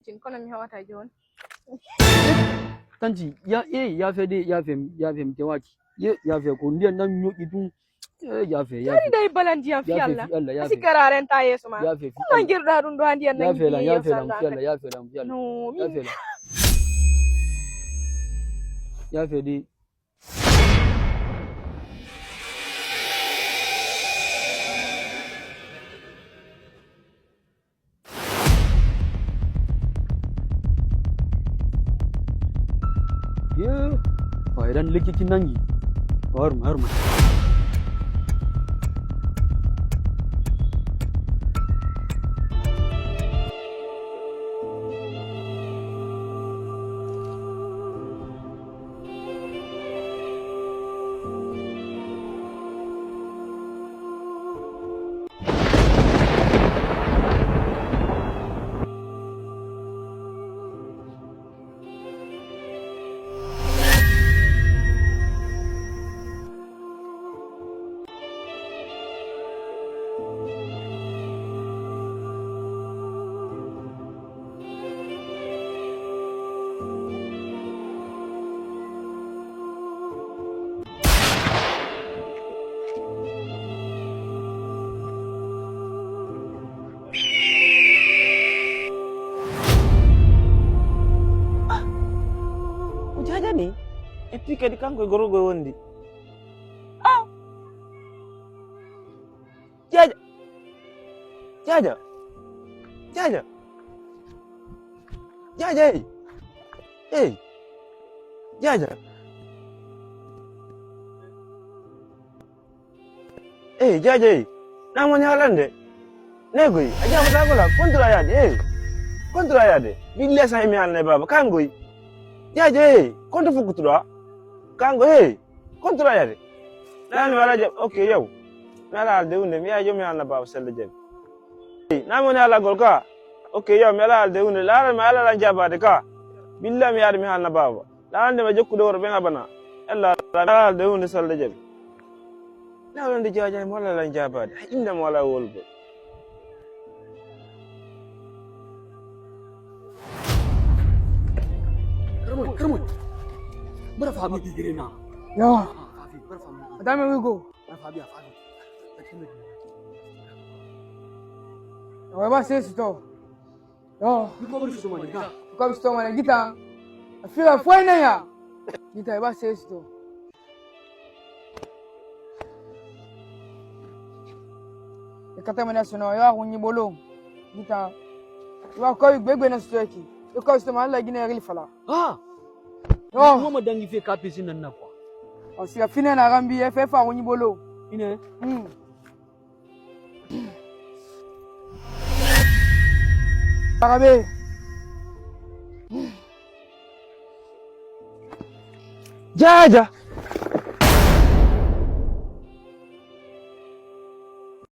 Chin kono mi hawata jon. Tanti ya fe de ya fe mke waki. Ya fe ko ndiyan nan nyoki tun ya fe. Tari dai balandi an fi Allah. Asi kararen ta yeso ma. Ya fe. Kuma girda dun do andiyan nan fi Allah. Ya fe Allah. No, ya fe. Ya fe de. Dan likitin nan yi harma Ni epi kadi kanko gorogo wondi jaja hey jaja namanya halande negoi aja mutagola kontra yade billa sai mi alne baba kangoi jaja kontu fukutura kango kontra yade nani waraje okay yow mala de unde mi ajo mi alna baba sel jeb namo ne ala golka okay yow mala de unde la ma ala la jabade ka billa mi yade mi alna baba la ande ma jokku do be ngabana alla ala de unde sel jeb la wonde jaja mo la jabade inda mo la wolbo Kermut. Berapa kami digirina? Ya. Adame wigo. Fabi. Wa sisi to. Yo, Niko bisto mane gita. Afika fwena ya. Gita ba sisi to. Ekata mane sona ya hunyi bolo. Gita. Wa ko gbegbe na stoki. Ko bisto mane la gina ri fala. Mo madangi fe kapisi nan na kwa. Osika fine na gambi FF hunyi bolo. Ine. Parabe. Jaja